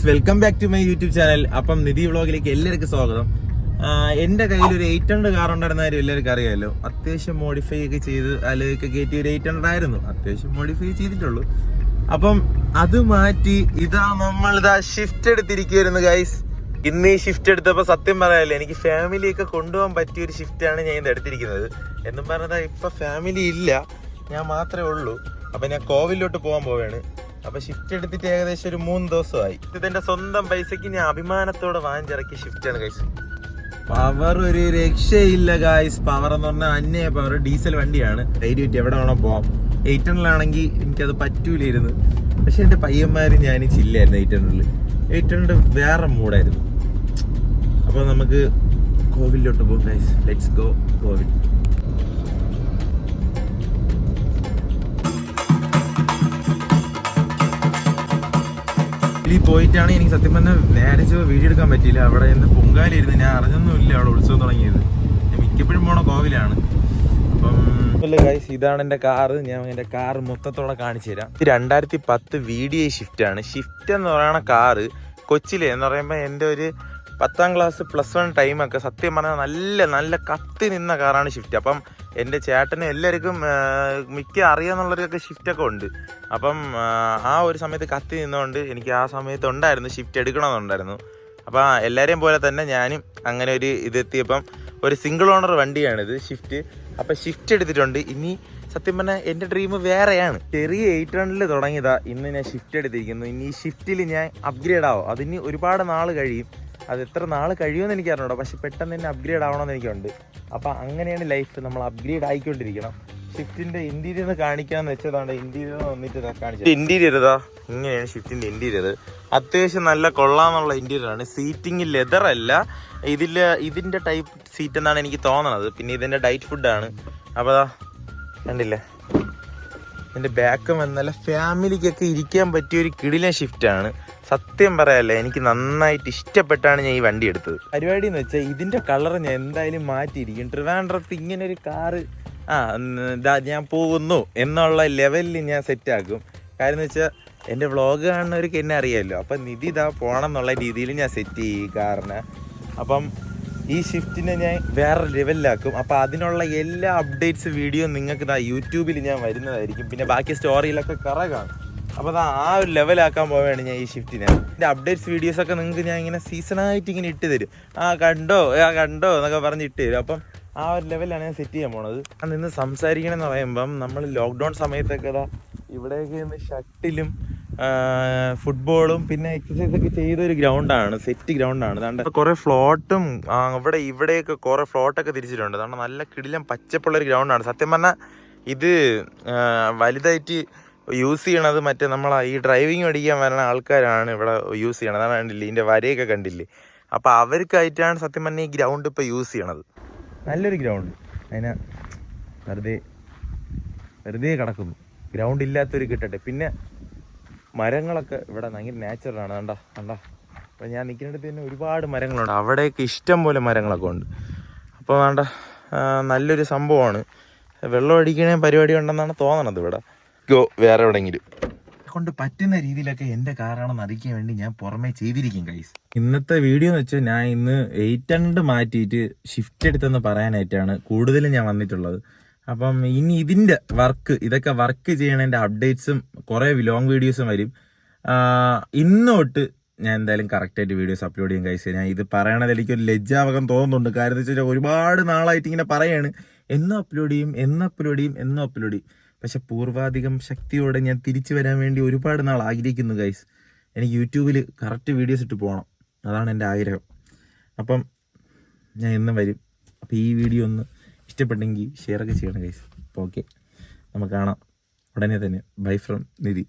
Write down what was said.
Welcome back to my YouTube channel. Appam Nidhi വ്ളോഗിലേക്ക് എല്ലാവർക്കും സ്വാഗതം. എന്റെ കയ്യിൽ ഒരു 800 കാർ ഉണ്ടായിരുന്ന കാര്യം എല്ലാവർക്കും അറിയാമല്ലോ. അത്യാവശ്യം മോഡിഫൈ ഒക്കെ ചെയ്ത് അതിലേക്ക് കയറ്റി ഒരു 800 ആയിരുന്നു. അത്യാവശ്യം മോഡിഫൈ ചെയ്തിട്ടുള്ളൂ. അപ്പം അത് മാറ്റി നമ്മളിതാ ഷിഫ്റ്റ് എടുത്തിരിക്കുവായിരുന്നു ഗൈസ്. ഇന്ന് ഈ ഷിഫ്റ്റ് എടുത്തപ്പോൾ സത്യം പറയാമല്ലോ, എനിക്ക് ഫാമിലിയൊക്കെ കൊണ്ടുപോകാൻ പറ്റിയ ഒരു ഷിഫ്റ്റാണ് ഞാൻ ഇത് എടുത്തിരിക്കുന്നത്. എന്നും പറഞ്ഞതാ ഇപ്പൊ ഫാമിലി ഇല്ല, ഞാൻ മാത്രമേ ഉള്ളൂ. അപ്പൊ ഞാൻ കോവിലോട്ട് പോകാൻ പോവുകയാണ്. അപ്പൊ ഷിഫ്റ്റ് എടുത്തിട്ട് ഏകദേശം ഒരു 3 ദിവസമായി. ഇതെന്റെ സ്വന്തം പൈസക്ക് ഞാൻ അഭിമാനത്തോടെ വാങ്ങിച്ചിറക്കിയ ഷിഫ്റ്റാണ് ഗൈസ്. പവർ ഒരു രക്ഷയില്ല ഗൈസ്. പവർ എന്ന് പറഞ്ഞാൽ അന്യ പവർ. ഡീസൽ വണ്ടിയാണ്, ധൈര്യമായിട്ട് എവിടെ വേണോ പോവാം. 800 എനിക്കത് പറ്റൂലായിരുന്നു. പക്ഷെ എന്റെ പയ്യന്മാര് ഞാൻ ചില്ലായിരുന്നു 800 വേറെ മൂടായിരുന്നു. അപ്പൊ നമുക്ക് കോവിലോട്ട് പോകും ഗൈസ്. ലെറ്റ്സ് ഗോ കോവിൽ. പോയിട്ടാണ് എനിക്ക് സത്യം പറഞ്ഞാൽ നേരെ വീഡിയോ എടുക്കാൻ പറ്റിയില്ല. അവിടെ നിന്ന് പൊങ്കാലിരുന്ന് ഞാൻ അറിഞ്ഞൊന്നുമില്ല അവിടെ ഉത്സവം തുടങ്ങിയത്. ഞാൻ മിക്കപ്പോഴും പോണ കോവിലാണ്. അപ്പം ഗൈസ്, ഇതാണ് എൻ്റെ കാറ്. ഞാൻ എൻ്റെ കാറ് മൊത്തത്തോടെ കാണിച്ചു തരാം. ഇത് 2010 VDI ഷിഫ്റ്റ് ആണ്. ഷിഫ്റ്റ് എന്ന് പറയുന്ന കാറ് കൊച്ചിലെ എന്ന് പറയുമ്പോൾ എൻ്റെ ഒരു 10ാം ക്ലാസ് +1 ടൈമൊക്കെ സത്യം പറഞ്ഞാൽ നല്ല കത്തി നിന്ന കാറാണ് ഷിഫ്റ്റ്. അപ്പം എൻ്റെ ചേട്ടനും എല്ലാവർക്കും മിക്ക അറിയാന്നുള്ളവർക്കൊക്കെ ഷിഫ്റ്റൊക്കെ ഉണ്ട്. അപ്പം ആ ഒരു സമയത്ത് കത്തി നിന്നുകൊണ്ട് എനിക്ക് ആ സമയത്ത് ഉണ്ടായിരുന്നു ഷിഫ്റ്റ് എടുക്കണമെന്നുണ്ടായിരുന്നു. അപ്പം എല്ലാവരെയും പോലെ തന്നെ ഞാനും അങ്ങനെ ഒരു ഇതെത്തിയപ്പം ഒരു സിംഗിൾ ഓണർ വണ്ടിയാണിത് ഷിഫ്റ്റ്. അപ്പം ഷിഫ്റ്റ് എടുത്തിട്ടുണ്ട്. ഇനി സത്യം പറഞ്ഞാൽ എൻ്റെ ഡ്രീം വേറെയാണ്. ചെറിയ 800 തുടങ്ങിയതാ, ഇന്ന് ഞാൻ ഷിഫ്റ്റ് എടുത്തിരിക്കുന്നു. ഇനി ഈ ഷിഫ്റ്റിൽ ഞാൻ അപ്ഗ്രേഡ് ആവും. അതിന് ഒരുപാട് നാൾ കഴിയും. അത് എത്ര നാൾ കഴിയുമെന്ന് എനിക്ക് അറിഞ്ഞൂടാ. പക്ഷെ പെട്ടെന്ന് തന്നെ അപ്ഗ്രേഡ് ആവണമെന്ന് എനിക്കുണ്ട്. അപ്പം അങ്ങനെയാണ് ലൈഫ്. നമ്മൾ അപ്ഗ്രേഡ് ആയിക്കൊണ്ടിരിക്കണം. ഷിഫ്റ്റിൻ്റെ ഇൻറ്റീരിയർ കാണിക്കാമെന്ന് വെച്ചതാണ്. ഇൻറ്റീരിയർ വന്നിട്ട് കാണിച്ചത്. ഇൻറ്റീരിയർ ഇതാ ഇങ്ങനെയാണ് ഷിഫ്റ്റിൻ്റെ ഇൻറ്റീരിയർ. അത്യാവശ്യം നല്ല കൊള്ളാമെന്നുള്ള ഇൻറ്റീരിയറാണ്. സീറ്റിംഗ് ലെതർ അല്ല, ഇതിൻ്റെ ടൈപ്പ് സീറ്റ് എന്നാണ് എനിക്ക് തോന്നണത്. പിന്നെ ഇതിൻ്റെ ഡയറ്റ് ഫുഡാണ്. അപ്പോൾ അതാ കണ്ടില്ലേ, എൻ്റെ ബാക്കും നല്ല ഫാമിലിക്കൊക്കെ ഇരിക്കാൻ പറ്റിയൊരു കിടിലൻ ഷിഫ്റ്റാണ്. സത്യം പറയാല്ലേ, എനിക്ക് നന്നായിട്ട് ഇഷ്ടപ്പെട്ടാണ് ഞാൻ ഈ വണ്ടി എടുത്തത്. പരിപാടി എന്ന് വെച്ചാൽ ഇതിൻ്റെ കളർ ഞാൻ എന്തായാലും മാറ്റിയിരിക്കും. ട്രിവാൻഡ്രത്ത് ഇങ്ങനെ ഒരു കാറ് ഞാൻ പോകുന്നു എന്നുള്ള ലെവലിൽ ഞാൻ സെറ്റാക്കും. കാര്യം എന്ന് വെച്ചാൽ എൻ്റെ വ്ളോഗ് കാണുന്നവർക്ക് എന്നെ അറിയാമല്ലോ. അപ്പം നിധി പോകണം എന്നുള്ള രീതിയിൽ ഞാൻ സെറ്റ് ചെയ്യും ഈ കാറിനെ. അപ്പം ഈ ഷിഫ്റ്റിനെ ഞാൻ വേറെ ലെവലിലാക്കും. അപ്പോൾ അതിനുള്ള എല്ലാ അപ്ഡേറ്റ്സ് വീഡിയോ നിങ്ങൾക്ക് യൂട്യൂബിൽ ഞാൻ വരുന്നതായിരിക്കും. പിന്നെ ബാക്കി സ്റ്റോറിയിലൊക്കെ കാണും. അപ്പോൾ ആ ഒരു ലെവലാക്കാൻ പോവുകയാണ് ഞാൻ ഈ ഷിഫ്റ്റിനെ. ഇതിൻ്റെ അപ്ഡേറ്റ്സ് വീഡിയോസൊക്കെ നിങ്ങൾക്ക് ഞാൻ ഇങ്ങനെ സീസണായിട്ട് ഇങ്ങനെ ഇട്ട് തരും. കണ്ടോ എന്നൊക്കെ പറഞ്ഞ് ഇട്ട് തരും. അപ്പം ആ ഒരു ലെവലാണ് ഞാൻ സെറ്റ് ചെയ്യാൻ പോണത്. നിന്ന് സംസാരിക്കണമെന്ന് പറയുമ്പം നമ്മൾ ലോക്ക്ഡൗൺ സമയത്തൊക്കെ ഇവിടെയൊക്കെ നിന്ന് ഷട്ടിലും ഫുട്ബോളും പിന്നെ എക്സസൈസ് ഒക്കെ ചെയ്തൊരു ഗ്രൗണ്ടാണ്, സെറ്റ് ഗ്രൗണ്ടാണ്. അതുകൊണ്ട് കുറേ ഫ്ലോട്ടും ഇവിടെയൊക്കെ കുറേ ഫ്ലോട്ടൊക്കെ തിരിച്ചിട്ടുണ്ട്. അതുകൊണ്ട് നല്ല കിടിലം പച്ചപ്പുള്ളൊരു ഗ്രൗണ്ടാണ്. സത്യം പറഞ്ഞാൽ ഇത് വലുതായിട്ട് യൂസ് ചെയ്യണത് മറ്റേ ഈ ഡ്രൈവിങ് പഠിക്കാൻ വരുന്ന ആൾക്കാരാണ് ഇവിടെ യൂസ് ചെയ്യണത്. അതാണ് കണ്ടില്ലേ, ഇതിൻ്റെ വരയൊക്കെ കണ്ടില്ലേ. അപ്പോൾ അവർക്കായിട്ടാണ് സത്യം പറഞ്ഞാൽ ഈ ഗ്രൗണ്ട് ഇപ്പോൾ യൂസ് ചെയ്യണത്. നല്ലൊരു ഗ്രൗണ്ട്. അതിനെ വെറുതെ കിടക്കുന്നു. ഗ്രൗണ്ട് ഇല്ലാത്തൊരു കിട്ടട്ടെ. പിന്നെ മരങ്ങളൊക്കെ ഇവിടെ ഭയങ്കര നാച്ചുറലാണ്. കണ്ട അപ്പോൾ ഞാൻ നിൽക്കുന്നിടത്ത് തന്നെ ഒരുപാട് മരങ്ങളുണ്ട്. അവിടെയൊക്കെ ഇഷ്ടം പോലെ മരങ്ങളൊക്കെ ഉണ്ട്. അപ്പോൾ നല്ലൊരു സംഭവമാണ്. വെള്ളം അടിക്കണേ പരിപാടി ഉണ്ടെന്നാണ് തോന്നണത് ഇവിടെ. വേറെ എവിടെയെങ്കിലും കൊണ്ട് പറ്റുന്ന രീതിയിലൊക്കെ എൻ്റെ കാറാണെന്ന് അറിയിക്കാൻ വേണ്ടി ഞാൻ പുറമേ ചെയ്തിരിക്കും ഗൈസ്. ഇന്നത്തെ വീഡിയോ എന്ന് വെച്ചാൽ ഞാൻ ഇന്ന് 800 മാറ്റിയിട്ട് ഷിഫ്റ്റ് എടുത്തെന്ന് പറയാനായിട്ടാണ് കൂടുതലും ഞാൻ വന്നിട്ടുള്ളത്. അപ്പം ഇനി ഇതിൻ്റെ ഇതൊക്കെ വർക്ക് ചെയ്യണതിൻ്റെ അപ്ഡേറ്റ്സും കുറേ ലോങ് വീഡിയോസും വരും. ഇന്ന് തൊട്ട് ഞാൻ എന്തായാലും കറക്റ്റായിട്ട് വീഡിയോസ് അപ്ലോഡ് ചെയ്യും ഗൈസ്. ഞാൻ ഇത് പറയണത് എനിക്കൊരു ലജ്ജാവകം തോന്നുന്നുണ്ട്. കാര്യം എന്ന് വെച്ചാൽ ഒരുപാട് നാളായിട്ട് ഇങ്ങനെ പറയാണ്, എന്നും അപ്ലോഡ് ചെയ്യും. പക്ഷെ പൂർവാധികം ശക്തിയോടെ ഞാൻ തിരിച്ചു വരാൻ വേണ്ടി ഒരുപാട് നാൾ ആഗ്രഹിക്കുന്നു ഗൈസ്. എനിക്ക് യൂട്യൂബിൽ കറക്റ്റ് വീഡിയോസ് ഇട്ട് പോകണം, അതാണ് എൻ്റെ ആഗ്രഹം. അപ്പം ഞാൻ എന്നും വരും. അപ്പോൾ ഈ വീഡിയോ ഒന്ന് ഇഷ്ടപ്പെട്ടെങ്കിൽ ഷെയറൊക്കെ ചെയ്യണം ഗൈസ്. അപ്പോൾ ഓക്കെ, നമുക്ക് കാണാം ഉടനെ തന്നെ. Bye from Nidhi.